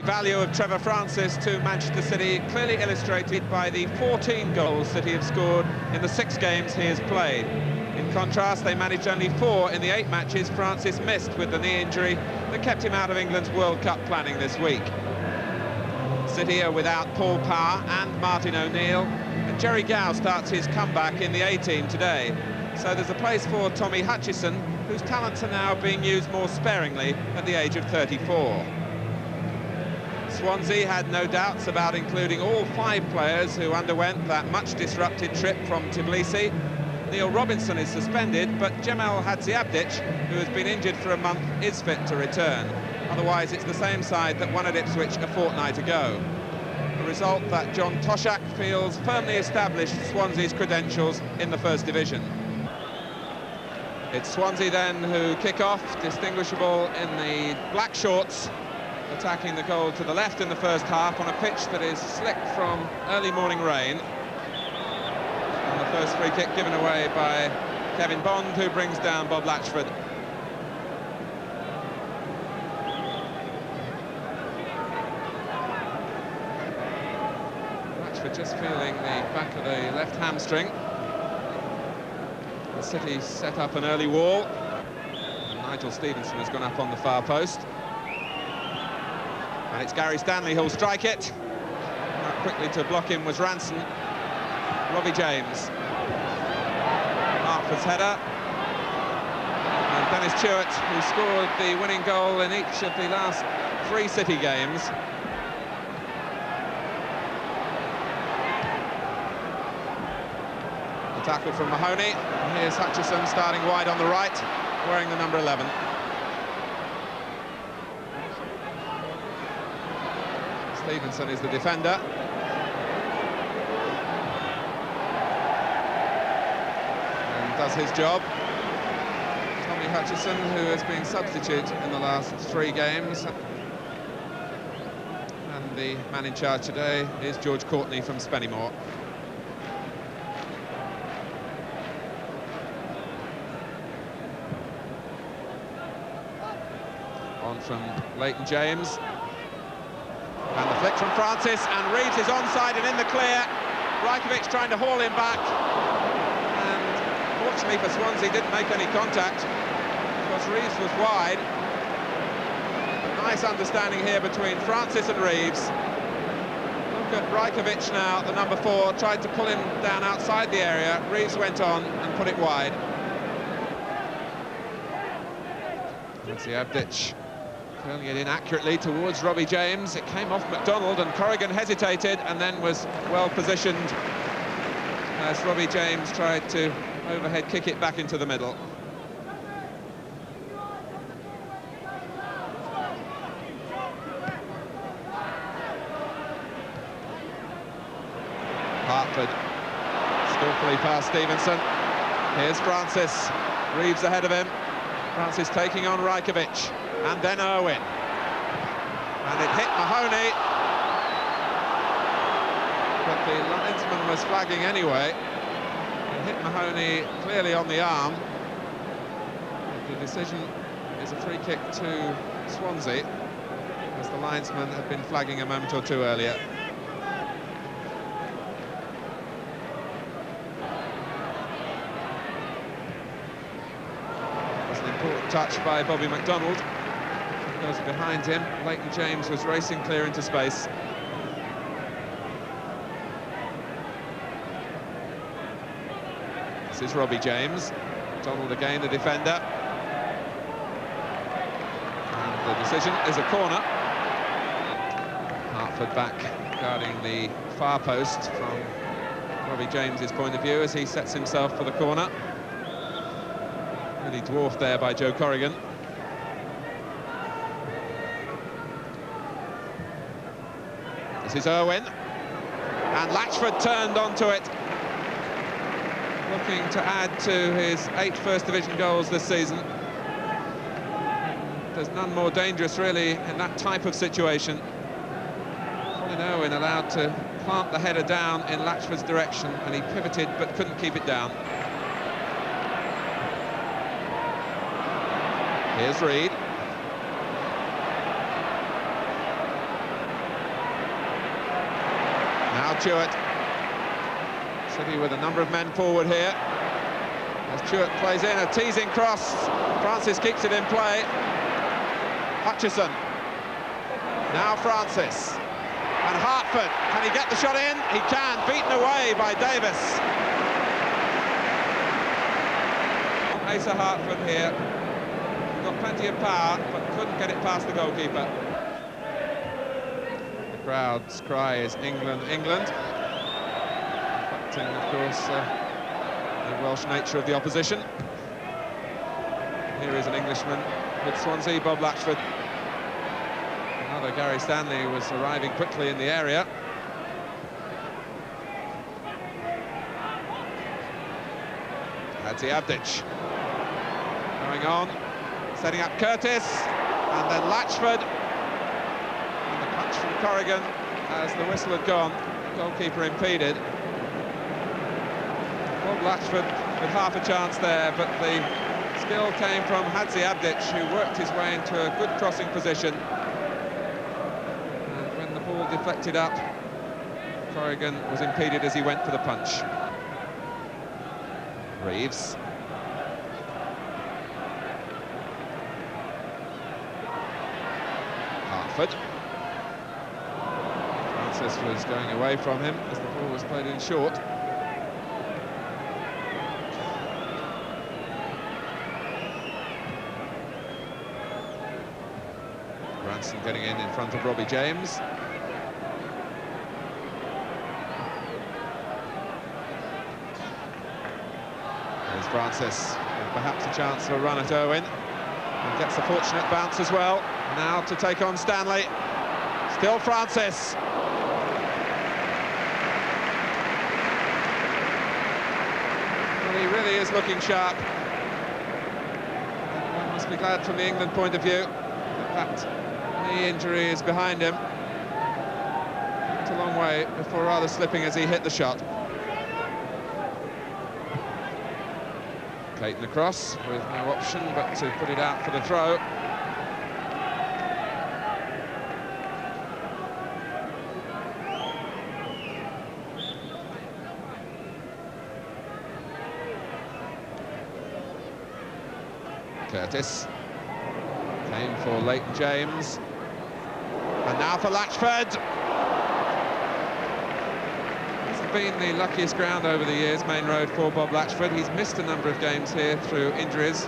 The value of Trevor Francis to Manchester City clearly illustrated by the 14 goals that he has scored in the 6 games he has played. In contrast, they managed only 4 in the 8 matches Francis missed with the knee injury that kept him out of England's World Cup planning this week. City are without Paul Power and Martin O'Neill, and Jerry Gow starts his comeback in the A-team today. So there's a place for Tommy Hutchison, whose talents are now being used more sparingly at the age of 34. Swansea had no doubts about including all 5 players who underwent that much disrupted trip from Tbilisi. Neil Robinson is suspended, but Cemal Hadziabdic, who has been injured for a month, is fit to return. Otherwise, it's the same side that won at Ipswich a fortnight ago. A result that John Toshak feels firmly established Swansea's credentials in the First Division. It's Swansea then who kick off, distinguishable in the black shorts, attacking the goal to the left in the first half on a pitch that is slick from early morning rain. And the first free kick given away by Kevin Bond, who brings down Bob Latchford. Latchford just feeling the back of the left hamstring. The City set up an early wall. And Nigel Stevenson has gone up on the far post. And it's Gary Stanley who'll strike it. Quickly to block him was Ranson. Robbie James. Hartford's header. And Dennis Chewett, who scored the winning goal in each of the last 3 City games. The tackle from Mahoney. Here's Hutchison starting wide on the right, wearing the number 11. Stevenson is the defender. And does his job. Tommy Hutchison, who has been substitute in the last 3 games. And the man in charge today is George Courtney from Spennymoor. On from Leighton James. And the flick from Francis, and Reeves is onside and in the clear. Rajkovic trying to haul him back. And fortunately for Swansea, didn't make any contact because Reeves was wide. A nice understanding here between Francis and Reeves. Look at Rajkovic now, the number 4, tried to pull him down outside the area. Reeves went on and put it wide. Hadziabdic curling it in accurately towards Robbie James. It came off McDonald, and Corrigan hesitated and then was well positioned as Robbie James tried to overhead kick it back into the middle. Hartford skillfully past Stevenson. Here's Francis. Reeves ahead of him. Francis taking on Rajkovic. And then Irwin. And it hit Mahoney. But the linesman was flagging anyway. It hit Mahoney clearly on the arm. The decision is a free kick to Swansea, as the linesman had been flagging a moment or 2 earlier. That's an important touch by Bobby McDonald. Goes behind him. Leighton James was racing clear into space. This is Robbie James. Donald again, the defender. And the decision is a corner. Hartford back guarding the far post from Robbie James's point of view as he sets himself for the corner. Really dwarfed there by Joe Corrigan. This is Irwin, and Latchford turned onto it, looking to add to his 8 First Division goals this season. There's none more dangerous, really, in that type of situation. Colin Irwin allowed to plant the header down in Latchford's direction, and he pivoted but couldn't keep it down. Here's Reed. Stewart. City with a number of men forward here. As Stewart plays in a teasing cross, Francis keeps it in play. Hutchison. Now Francis. And Hartford, can he get the shot in? He can, beaten away by Davis. Asa Hartford here. Got plenty of power, but couldn't get it past the goalkeeper. The crowd's cry is England, England. Reflecting, of course, the Welsh nature of the opposition. Here is an Englishman with Swansea, Bob Latchford. Another Gary Stanley was arriving quickly in the area. Hadziabdic going on, setting up Curtis, and then Latchford. And the punch from Corrigan as the whistle had gone. Goalkeeper impeded. Bob Latchford with half a chance there, but the skill came from Hadziabdic, who worked his way into a good crossing position. And when the ball deflected up, Corrigan was impeded as he went for the punch. Reeves. Hartford. Francis was going away from him as the ball was played in short. Branson getting in front of Robbie James. There's Francis, with perhaps a chance for a run at Owen, and gets a fortunate bounce as well. Now to take on Stanley. Still Francis. Well, he really is looking sharp. One must be glad from the England point of view that knee injury is behind him. It's a long way before rather slipping as he hit the shot. Clayton across with no option but to put it out for the throw. Curtis came for Leighton James, and now for Latchford. Been the luckiest ground over the years, Main Road, for Bob Latchford. He's missed a number of games here through injuries.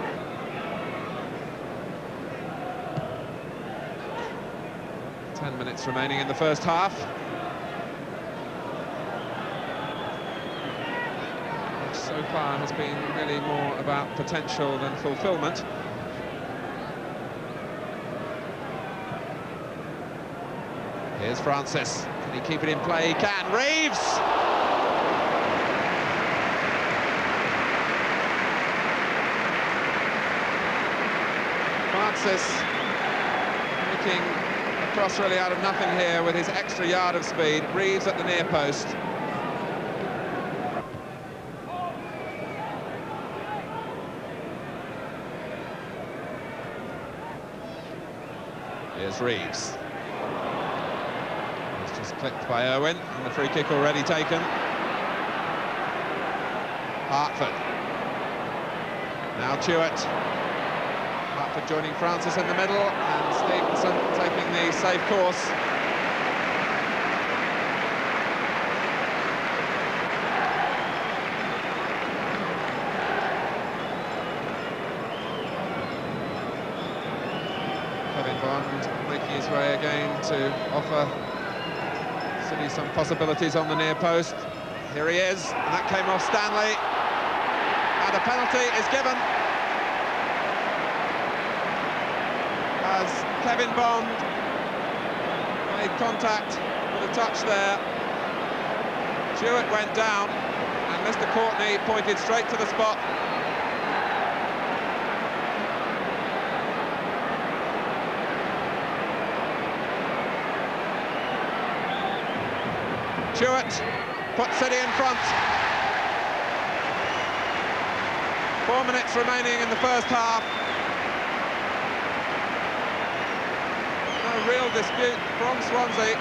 Ten minutes remaining in the first half. Which so far has been really more about potential than fulfilment. Here's Francis. Can he keep it in play? He can. Reeves! Francis making a cross really out of nothing here with his extra yard of speed. Reeves at the near post. Here's Reeves. It's just clipped by Owen, and the free kick already taken. Hartford. Now Stewart. Hartford joining Francis in the middle, and Stevenson taking the safe course. Kevin Bond making his way again to offer City some possibilities on the near post. Here he is, and that came off Stanley. And a penalty is given. As Kevin Bond made contact with a touch there. Stewart went down, and Mr. Courtney pointed straight to the spot. Stewart puts City in front. 4 minutes remaining in the first half. No real dispute from Swansea.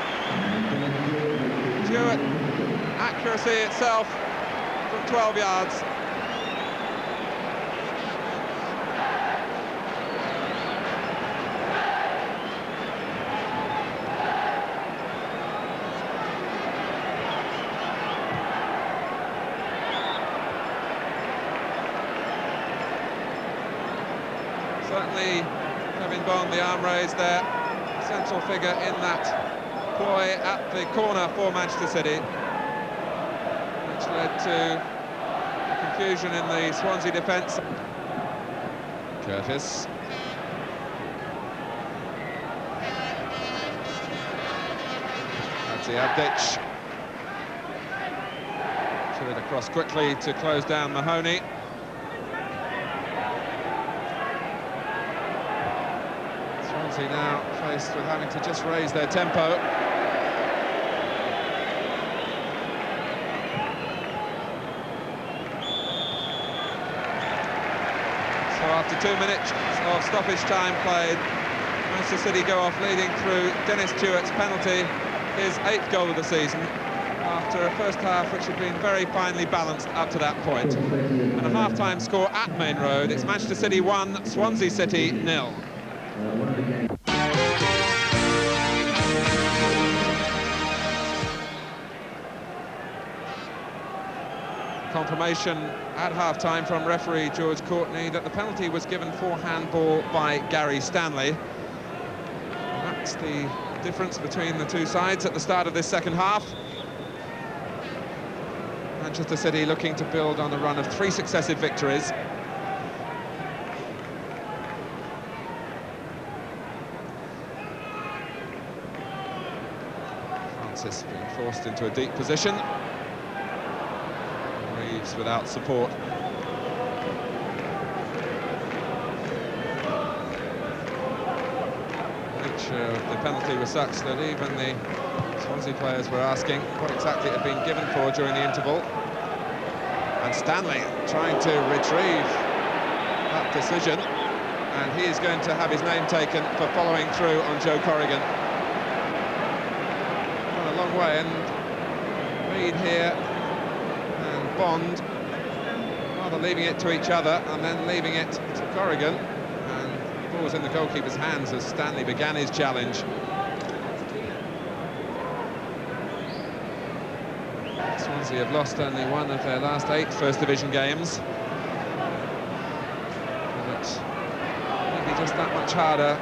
Stewart accuracy itself from 12 yards. Certainly, Kevin Bond, the arm raised there, central figure in that ploy at the corner for Manchester City, which led to confusion in the Swansea defence. Curtis. Abdic. Threw it across quickly to close down Mahoney. Swansea now faced with having to just raise their tempo. So after 2 minutes of stoppage time played, Manchester City go off leading through Dennis Stewart's penalty, his 8th goal of the season, after a first half which had been very finely balanced up to that point. And a half-time score at Main Road, it's Manchester City 1, Swansea City 0. Confirmation at half-time from referee George Courtney that the penalty was given for handball by Gary Stanley. That's the difference between the two sides at the start of this second half. Manchester City looking to build on a run of 3 successive victories. Francis being forced into a deep position. Reeves without support. The penalty was such that even the Swansea players were asking what exactly it had been given for during the interval. And Stanley trying to retrieve that decision, and he is going to have his name taken for following through on Joe Corrigan. Gone a long way, and Reed here and Bond rather leaving it to each other and then leaving it to Corrigan. The ball was in the goalkeeper's hands as Stanley began his challenge. Swansea have lost only one of their last 8 First Division games. But maybe just that much harder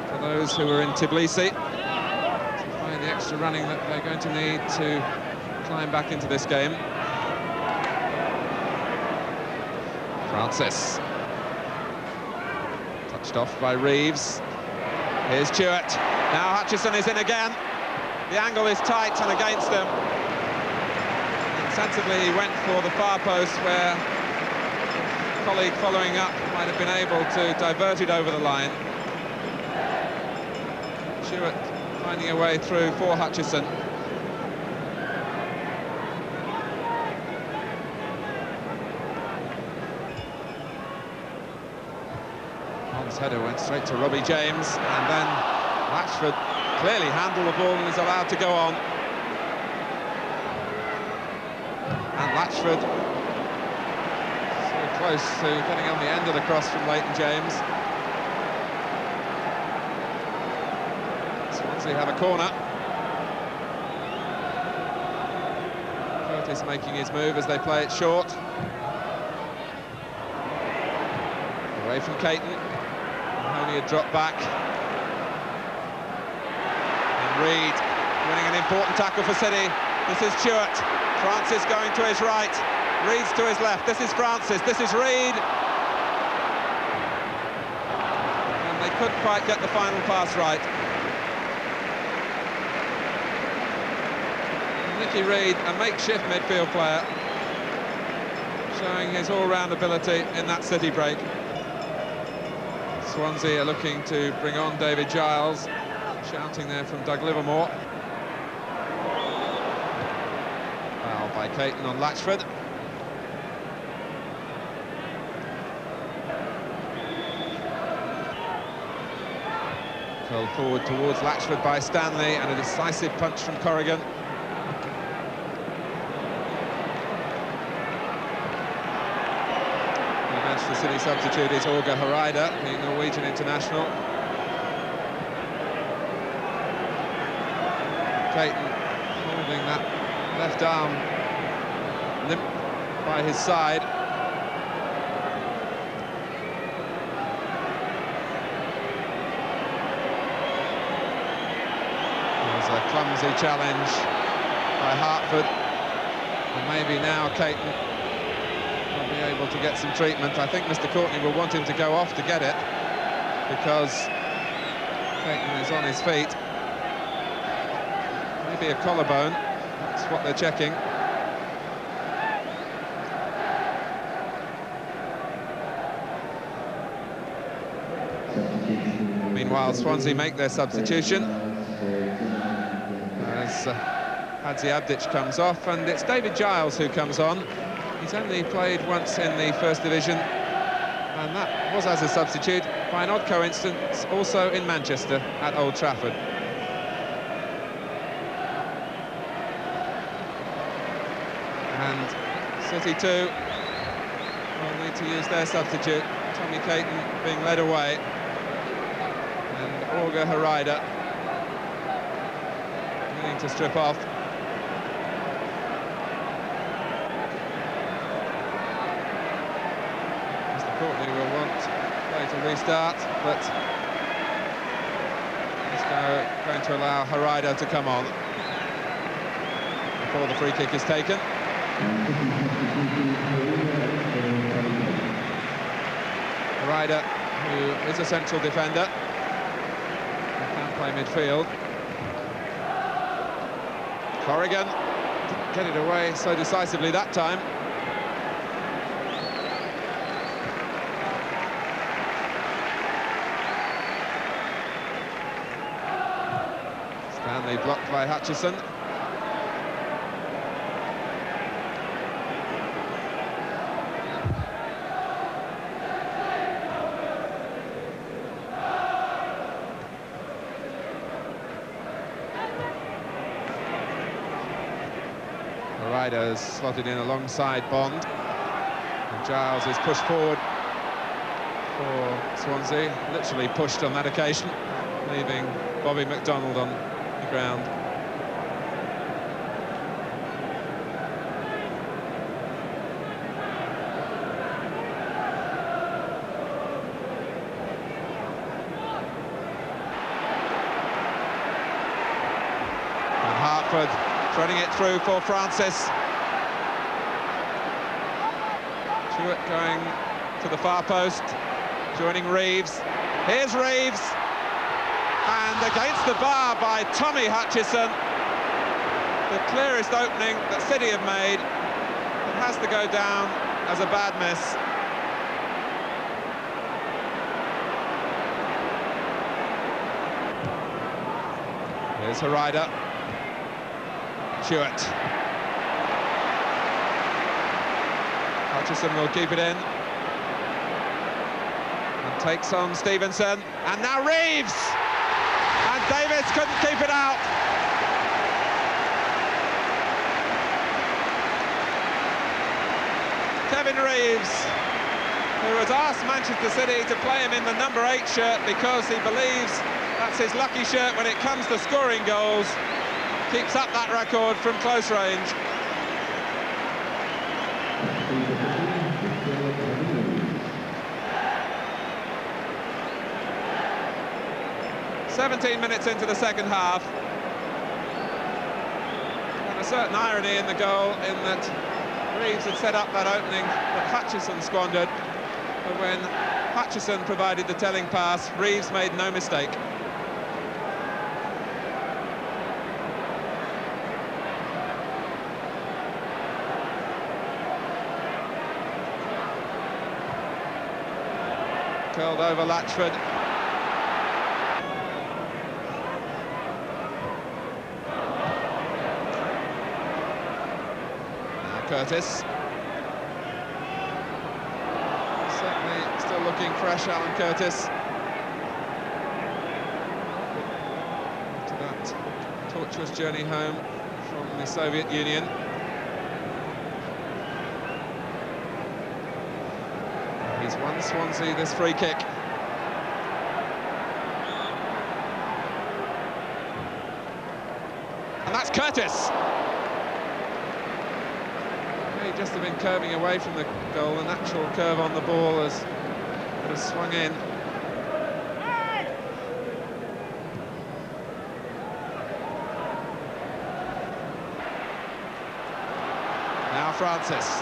for those who are in Tbilisi to find the extra running that they're going to need to climb back into this game. Francis. Touched off by Reeves. Here's Stewart. Now Hutchison is in again. The angle is tight and against him. And sensibly he went for the far post where a colleague following up might have been able to divert it over the line. Stewart finding a way through for Hutchison. Header went straight to Robbie James, and then Latchford clearly handled the ball and is allowed to go on. And Latchford so close to getting on the end of the cross from Leighton James. Swansea have a corner. Curtis making his move as they play it short. Away from Caton. Mahoney had dropped back. And Reed winning an important tackle for City. This is Stewart. Francis going to his right. Reed's to his left. This is Francis. This is Reed. And they couldn't quite get the final pass right. Nicky Reed, a makeshift midfield player, showing his all-round ability in that City break. Swansea are looking to bring on David Giles, shouting there from Doug Livermore. Foul by Caton on Latchford. Curled forward towards Latchford by Stanley, and a decisive punch from Corrigan. Manchester City substitute is Åge Hareide, the Norwegian international. Clayton holding that left arm limp by his side. There's a clumsy challenge by Hartford, and maybe now Clayton will be able to get some treatment. I think Mr. Courtney will want him to go off to get it, because Clayton is on his feet. Maybe a collarbone, that's what they're checking. Meanwhile, Swansea make their substitution as Hadzi Abdic comes off, and it's David Giles who comes on. He's only played once in the First Division, and that was as a substitute, by an odd coincidence, also in Manchester at Old Trafford. And City too will need to use their substitute, Tommy Clayton being led away, and Åge Hareide needing to strip off. Mr. Courtney will want play to restart, but he's going to allow Hareide to come on before the free kick is taken. Hareide, who is a central defender, can play midfield. Corrigan didn't get it away so decisively that time. Stanley blocked by Hutchison. Hareide's slotted in alongside Bond, and Giles is pushed forward for Swansea, literally pushed on that occasion, leaving Bobby McDonald on the ground. And Hartford threading it through for Francis. Stewart going to the far post, joining Reeves. Here's Reeves, and against the bar by Tommy Hutchison. The clearest opening that City have made. It has to go down as a bad miss. Here's Hareide. Stewart. Hutchison will keep it in and takes on Stevenson, and now Reeves, and Davis couldn't keep it out. Kevin Reeves, who has asked Manchester City to play him in the number 8 shirt because he believes that's his lucky shirt when it comes to scoring goals, keeps up that record from close range. "17 minutes into the second half, and a certain irony in the goal in that Reeves had set up that opening that Hutchison squandered, but when Hutchison provided the telling pass, Reeves made no mistake. Curled over Latchford. Now Curtis. Certainly still looking fresh, Alan Curtis. After that tortuous journey home from the Soviet Union. He's won Swansea this free kick. And that's Curtis. May just have been curving away from the goal. The natural curve on the ball has swung in. Now Francis.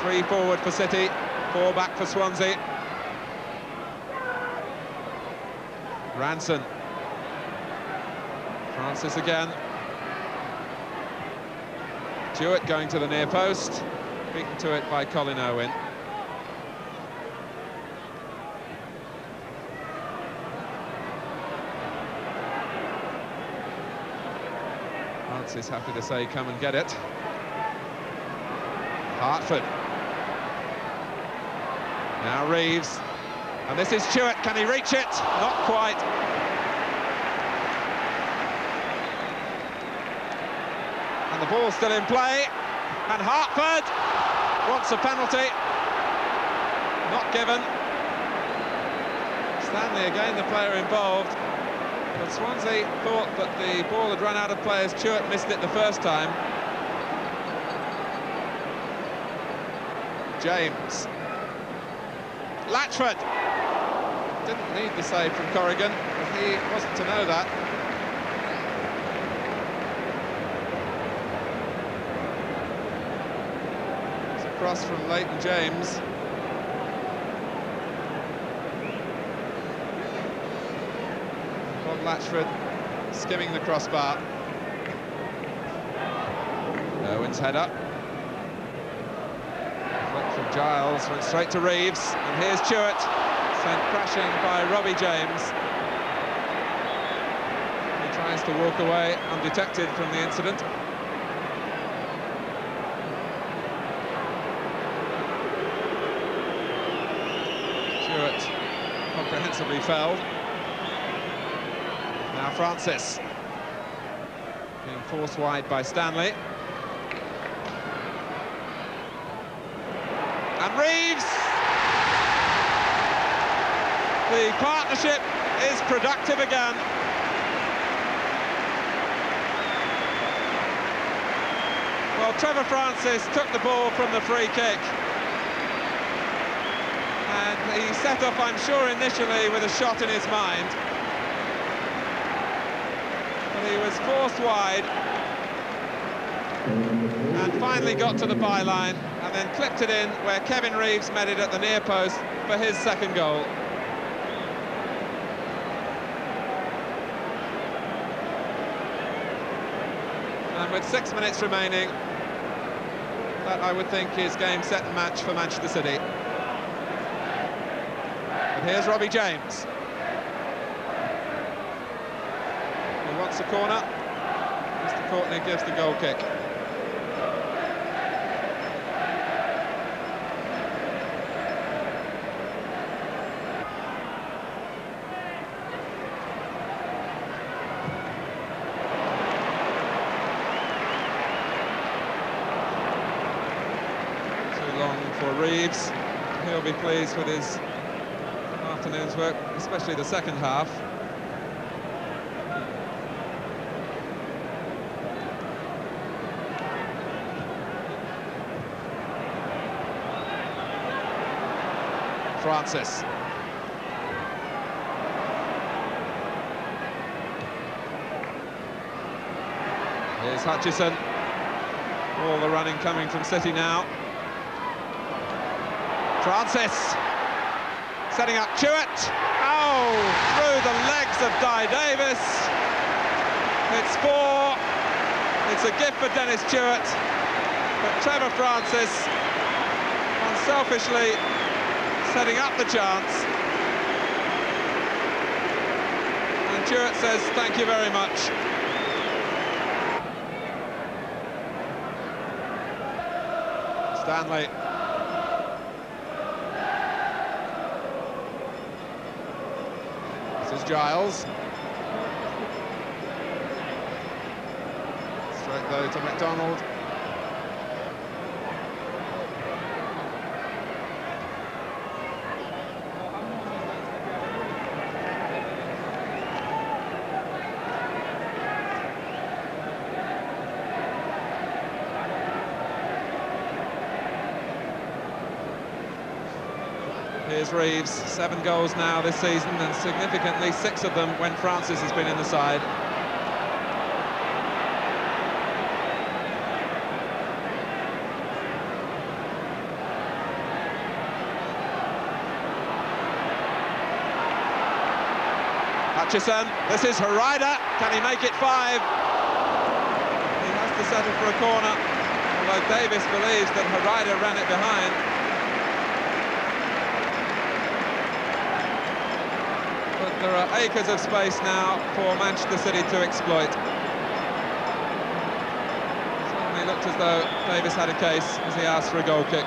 3 forward for City, 4 back for Swansea. Ranson. Francis again. Stewart going to the near post, beaten to it by Colin Owen. Francis happy to say, come and get it. Hartford. Now Reeves. And this is Stewart, can he reach it? Not quite. And the ball's still in play, and Hartford wants a penalty, not given. Stanley again the player involved, but Swansea thought that the ball had run out of play as Stewart missed it the first time. James. Latchford. Didn't need the save from Corrigan, but he wasn't to know that. Cross from Leighton James. Bob Latchford skimming the crossbar. Owen's head up. Flick from Giles, went straight to Reeves, and here's Stewart, sent crashing by Robbie James. He tries to walk away undetected from the incident. Comprehensively felled. Now Francis being forced wide by Stanley, and Reeves. The partnership is productive again. Well, Trevor Francis took the ball from the free kick. And he set up, I'm sure, initially with a shot in his mind. But he was forced wide and finally got to the byline and then clipped it in where Kevin Reeves met it at the near post for his second goal. And with 6 minutes remaining, that I would think is game, set and match for Manchester City. And here's Robbie James. He wants a corner. Mr. Courtney gives the goal kick. Too long for Reeves. He'll be pleased with his afternoon's work, especially the second half. Francis. Here's Hutchison. All the running coming from City now. Francis. Setting up Stewart. Oh, through the legs of Dai Davis. It's 4. It's a gift for Dennis Stewart. But Trevor Francis, unselfishly setting up the chance. And Stewart says, thank you very much. Stanley. This is Giles. Straight though to McDonald. Here's Reeves, 7 goals now this season, and significantly 6 of them when Francis has been in the side. Hutchison, this is Harida, can he make it 5? He has to settle for a corner, although Davis believes that Harida ran it behind. But there are acres of space now for Manchester City to exploit. Certainly looked as though Davis had a case as he asked for a goal kick.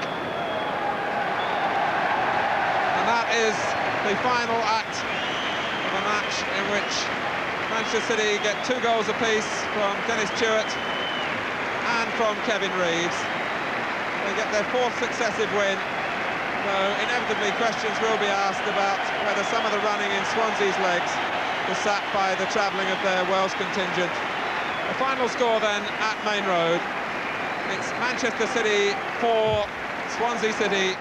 And that is the final act of a match in which Manchester City get 2 goals apiece from Dennis Tuitt and from Kevin Reeves. They get their 4th successive win, though inevitably questions will be asked about whether some of the running in Swansea's legs was sapped by the travelling of their Wales contingent. The final score then at Main Road, it's Manchester City 4, Swansea City